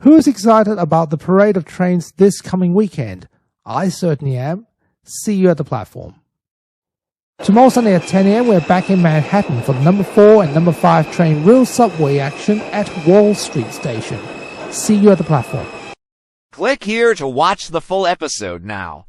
Who's excited about the parade of trains this coming weekend? I certainly am. See you at the platform. Tomorrow Sunday at 10 a.m. we're back in Manhattan for the number 4 and number 5 train real subway action at Wall Street Station. See you at the platform. Click here to watch the full episode now.